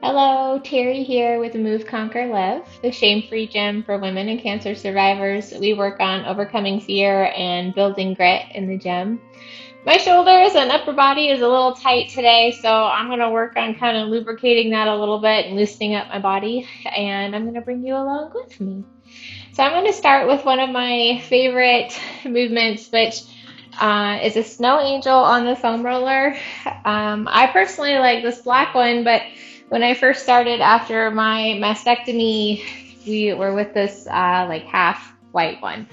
Hello, Terry here with Move, Conquer, Live, the shame-free gym for women and cancer survivors. We work on overcoming fear and building grit in the gym. My shoulders and upper body is a little tight today, so I'm going to work on kind of lubricating that a little bit and loosening up my body, and I'm going to bring you along with me. So I'm going to start with one of my favorite movements, which is a snow angel on the foam roller. I personally like this black one, but when I first started after my mastectomy, we were with this like half white one.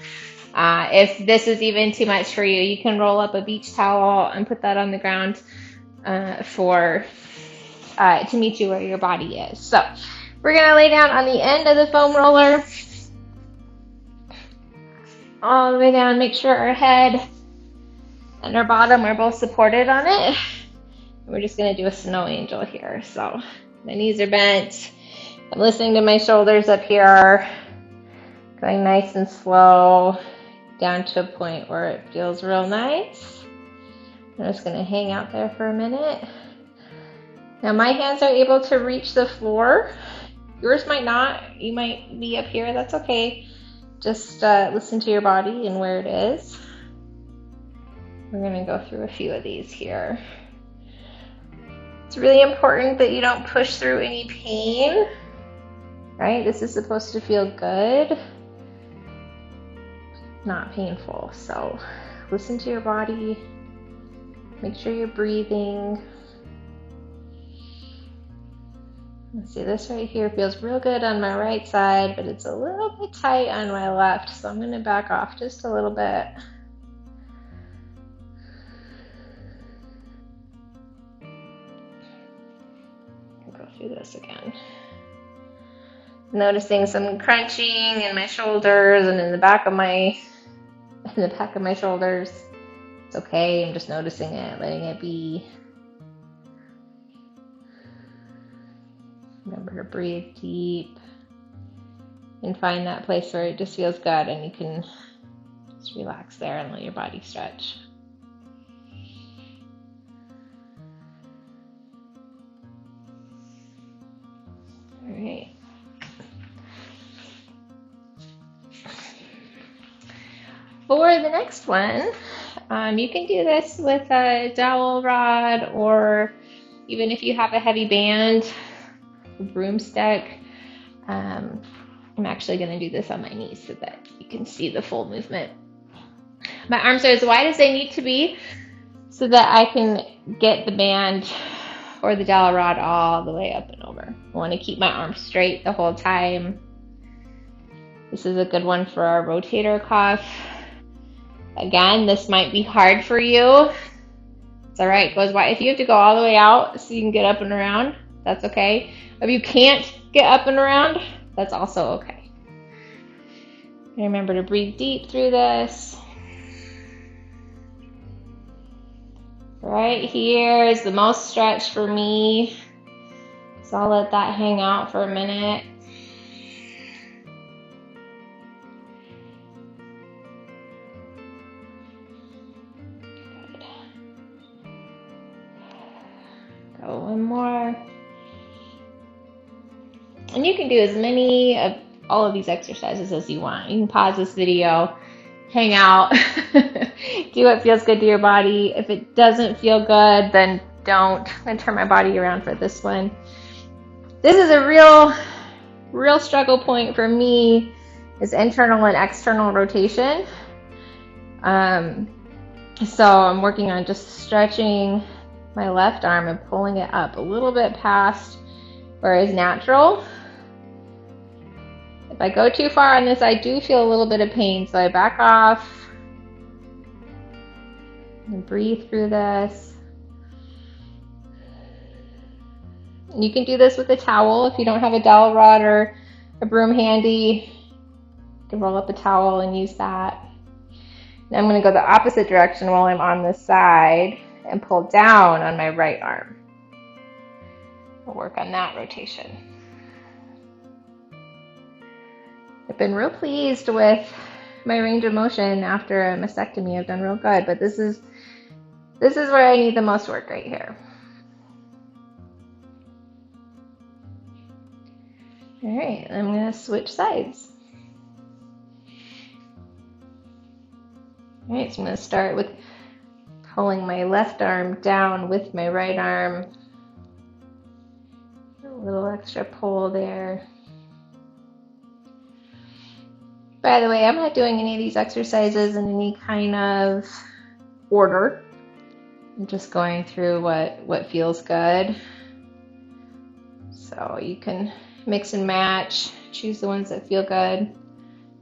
If this is even too much for you, you can roll up a beach towel and put that on the ground to meet you where your body is. So we're gonna lay down on the end of the foam roller, all the way down. Make sure our head and our bottom are both supported on it. We're just gonna do a snow angel here. So my knees are bent. I'm listening to my shoulders up here, going nice and slow down to a point where it feels real nice. I'm just gonna hang out there for a minute. Now my hands are able to reach the floor. Yours might not. You might be up here. That's okay. Just listen to your body and where it is. We're gonna go through a few of these here. It's really important that you don't push through any pain, right? This is supposed to feel good, not painful. So listen to your body. Make sure you're breathing. Let's see, this right here feels real good on my right side, but it's a little bit tight on my left. So I'm going to back off just a little bit. Go through this again. Noticing some crunching in my shoulders and in the back of my shoulders. It's okay. I'm just noticing it, letting it be. Remember to breathe deep and find that place where it just feels good, and you can just relax there and let your body stretch. All right. For the next one, you can do this with a dowel rod, or even if you have a heavy band, a broomstick. I'm actually going to do this on my knees so that you can see the full movement. My arms are as wide as they need to be so that I can get the band or the dowel rod all the way up and over. I want to keep my arms straight the whole time. This is a good one for our rotator cuff. Again, this might be hard for you. It's all right. It goes wide. If you have to go all the way out so you can get up and around, that's okay. If you can't get up and around, that's also okay. And remember to breathe deep through this. Right here is the most stretch for me. So I'll let that hang out for a minute. Good. Go one more. And you can do as many of all of these exercises as you want. You can pause this video, hang out, do what feels good to your body. If it doesn't feel good, then don't. I'm going to turn my body around for this one. This is a real struggle point for me, is internal and external rotation. So I'm working on just stretching my left arm and pulling it up a little bit past where it's natural. If I go too far on this, I do feel a little bit of pain, so I back off and breathe through this. And you can do this with a towel if you don't have a dowel rod or a broom handy. You can roll up a towel and use that. Now I'm going to go the opposite direction while I'm on this side and pull down on my right arm. I'll work on that rotation. I've been real pleased with my range of motion after a mastectomy. I've done real good, but this is where I need the most work right here. All right, I'm going to switch sides. All right, so I'm going to start with pulling my left arm down with my right arm. A little extra pull there. By the way, I'm not doing any of these exercises in any kind of order. I'm just going through what feels good. So you can mix and match, choose the ones that feel good. I'm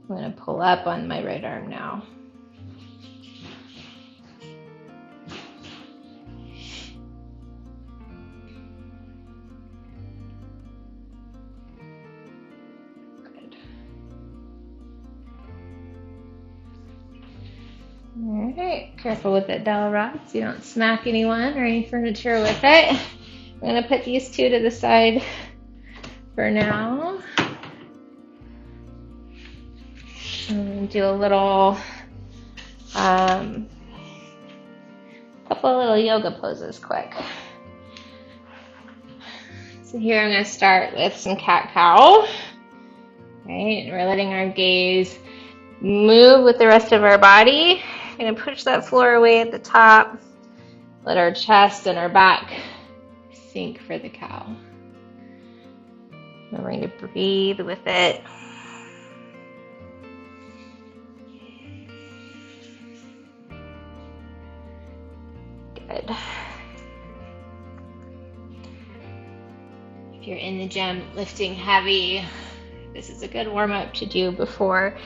going to pull up on my right arm now. All right, careful with that dowel rod so you don't smack anyone or any furniture with it. I'm going to put these two to the side for now. And do a little, couple of little yoga poses quick. So here I'm going to start with some cat-cow. Right, and we're letting our gaze move with the rest of our body. We're going to push that floor away at the top. Let our chest and our back sink for the cow. And we're going to breathe with it. Good. If you're in the gym lifting heavy, this is a good warm-up to do before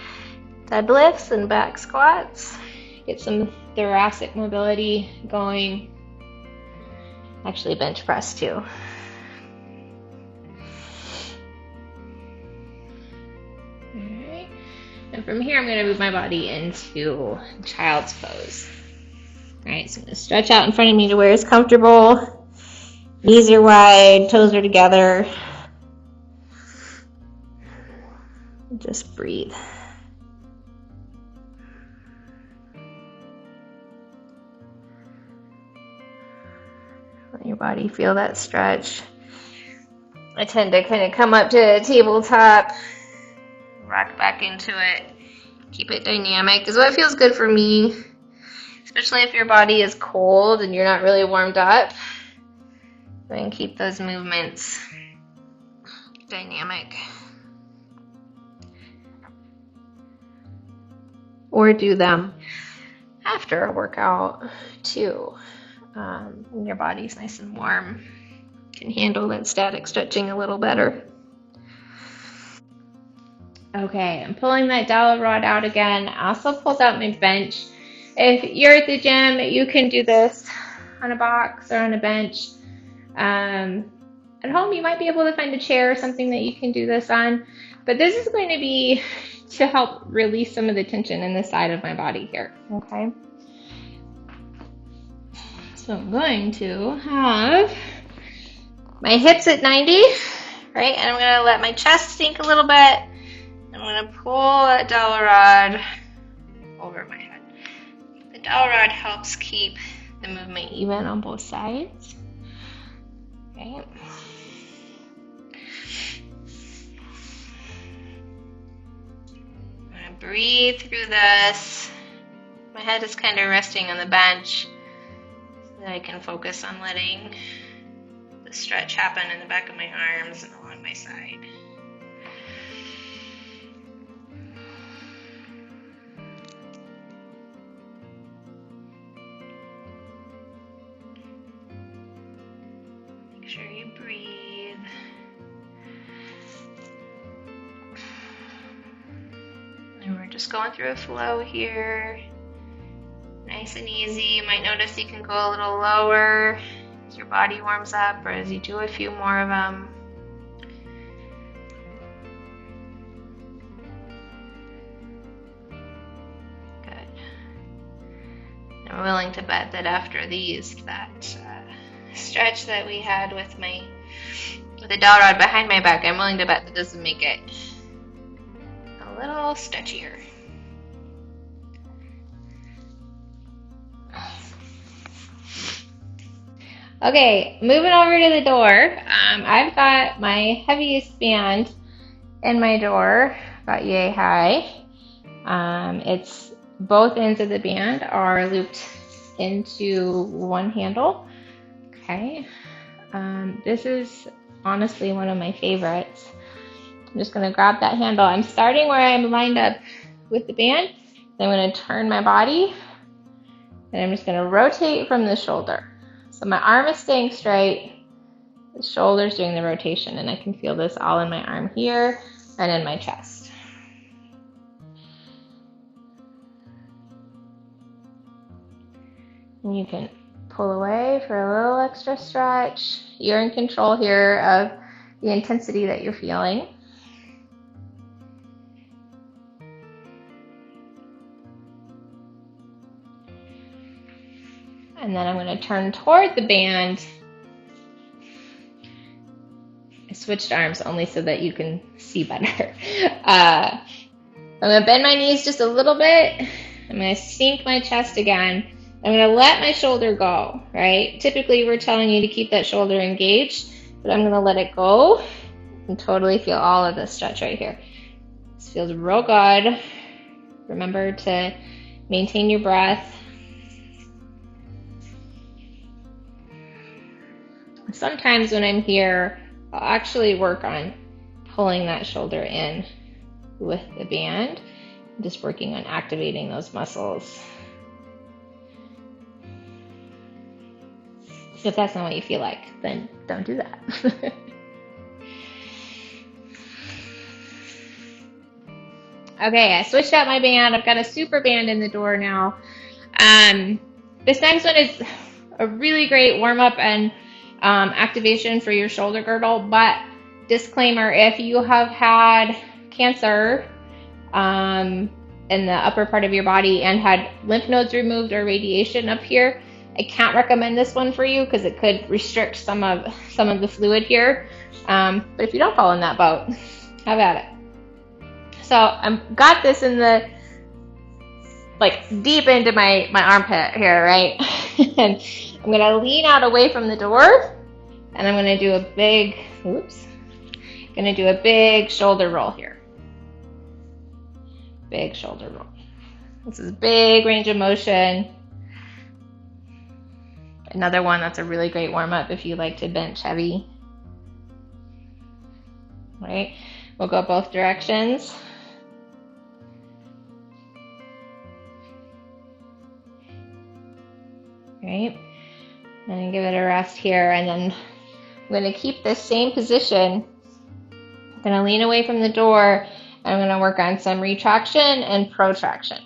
deadlifts and back squats. Get some thoracic mobility going. Actually, bench press too. Alright. And from here, I'm going to move my body into child's pose. Alright, so I'm going to stretch out in front of me to where it's comfortable. Knees are wide, toes are together. Just breathe. Let your body feel that stretch. I tend to kind of come up to a tabletop, rock back into it, keep it dynamic, because what feels good for me, especially if your body is cold and you're not really warmed up, then keep those movements dynamic. Or do them after a workout too. When your body's nice and warm, you can handle that static stretching a little better. Okay, I'm pulling that dowel rod out again. I also pulled out my bench. If you're at the gym, you can do this on a box or on a bench. At home, you might be able to find a chair or something that you can do this on. But this is going to be to help release some of the tension in the side of my body here, okay? So I'm going to have my hips at 90, right? And I'm going to let my chest sink a little bit. I'm going to pull that dowel rod over my head. The dowel rod helps keep the movement even on both sides. Okay. I'm going to breathe through this. My head is kind of resting on the bench. I can focus on letting the stretch happen in the back of my arms and along my side. Make sure you breathe. And we're just going through a flow here. Nice and easy. You might notice you can go a little lower as your body warms up or as you do a few more of them. Good. I'm willing to bet that after these, that stretch that we had with the dowel rod behind my back, I'm willing to bet that this will make it a little stretchier. Okay, moving over to the door. I've got my heaviest band in my door about yay high. It's both ends of the band are looped into one handle. Okay. This is honestly one of my favorites. I'm just going to grab that handle. I'm starting where I'm lined up with the band. Then I'm going to turn my body, and I'm just going to rotate from the shoulder. So my arm is staying straight, the shoulder's doing the rotation, and I can feel this all in my arm here and in my chest. And you can pull away for a little extra stretch. You're in control here of the intensity that you're feeling. And then I'm going to turn toward the band. I switched arms only so that you can see better. I'm going to bend my knees just a little bit. I'm going to sink my chest again. I'm going to let my shoulder go, right? Typically, we're telling you to keep that shoulder engaged, but I'm going to let it go and totally feel all of this stretch right here. This feels real good. Remember to maintain your breath. Sometimes when I'm here, I'll actually work on pulling that shoulder in with the band, just working on activating those muscles. If that's not what you feel like, then don't do that. Okay, I switched out my band. I've got a super band in the door now. This next one is a really great warm-up and activation for your shoulder girdle, but disclaimer, if you have had cancer in the upper part of your body and had lymph nodes removed or radiation up here, I can't recommend this one for you because it could restrict some of the fluid here. But if you don't fall in that boat, have at it. So I've got this in the, like, deep into my armpit here, right? And I'm going to lean out away from the door, and I'm going to do a big, shoulder roll here. Big shoulder roll. This is big range of motion. Another one that's a really great warm-up if you like to bench heavy. Right? We'll go both directions. Right? And give it a rest here, and then I'm going to keep this same position. I'm going to lean away from the door, and I'm going to work on some retraction and protraction.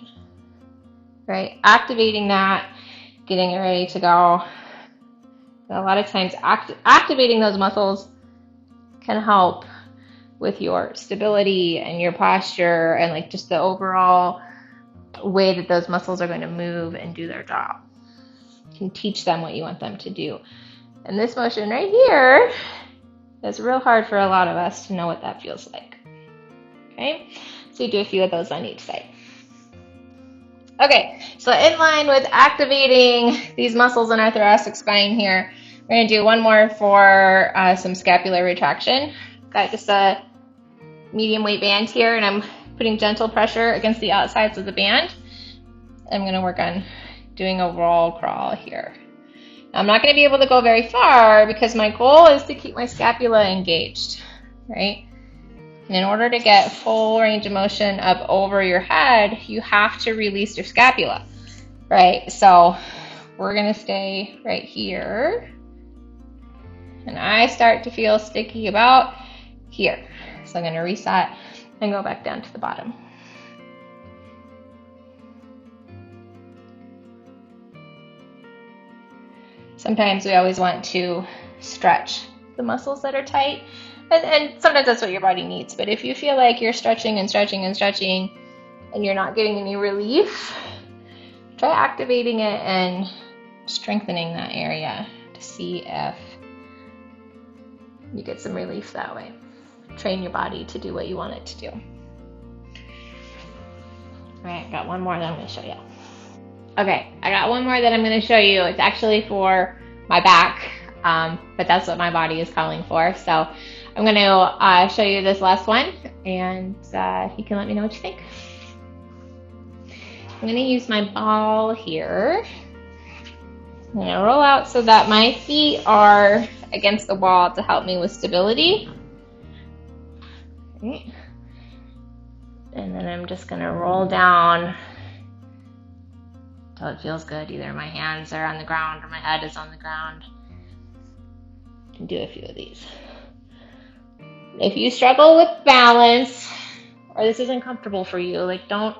Right? Activating that, getting it ready to go. A lot of times activating those muscles can help with your stability and your posture and like just the overall way that those muscles are going to move and do their job. You can teach them what you want them to do. And this motion right here is real hard for a lot of us to know what that feels like. Okay, so you do a few of those on each side. Okay, so in line with activating these muscles in our thoracic spine here, we're going to do one more for some scapular retraction. Got just a medium weight band here, and I'm putting gentle pressure against the outsides of the band. I'm going to work on doing a roll crawl here. Now, I'm not going to be able to go very far because my goal is to keep my scapula engaged, right? And in order to get full range of motion up over your head, you have to release your scapula, right? So we're going to stay right here. And I start to feel sticky about here. So I'm going to reset and go back down to the bottom. Sometimes we always want to stretch the muscles that are tight. And sometimes that's what your body needs. But if you feel like you're stretching and stretching and stretching and you're not getting any relief, try activating it and strengthening that area to see if you get some relief that way. Train your body to do what you want it to do. All right, I got one more that I'm going to show you. Okay, I got one more that I'm going to show you. It's actually for my back, but that's what my body is calling for. So I'm going to show you this last one. and you can let me know what you think. I'm going to use my ball here. I'm going to roll out so that my feet are against the wall to help me with stability. Okay. And then I'm just going to roll down until it feels good. Either my hands are on the ground or my head is on the ground. You can do a few of these. If you struggle with balance or this isn't comfortable for you, like don't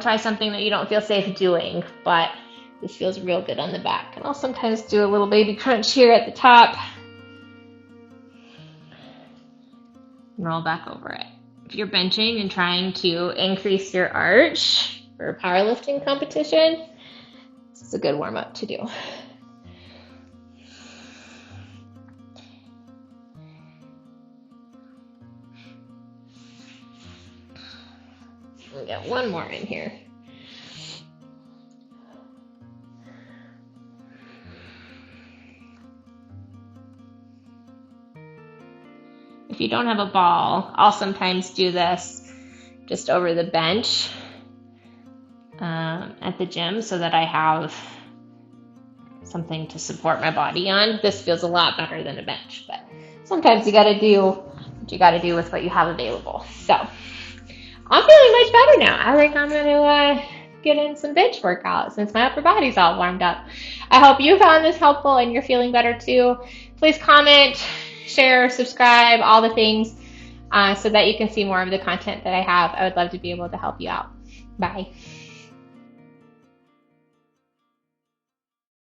try something that you don't feel safe doing, but this feels real good on the back. And I'll sometimes do a little baby crunch here at the top. Roll back over it. If you're benching and trying to increase your arch for a powerlifting competition, this is a good warm-up to do. We'll get one more in here. If you don't have a ball, I'll sometimes do this just over the bench at the gym so that I have something to support my body on. This feels a lot better than a bench, but sometimes you gotta do what you gotta do with what you have available. So I'm feeling much better now. I think I'm gonna get in some bench workouts since my upper body's all warmed up. I hope you found this helpful and you're feeling better too. Please comment, share, subscribe, all the things so that you can see more of the content that I have. I would love to be able to help you out. Bye.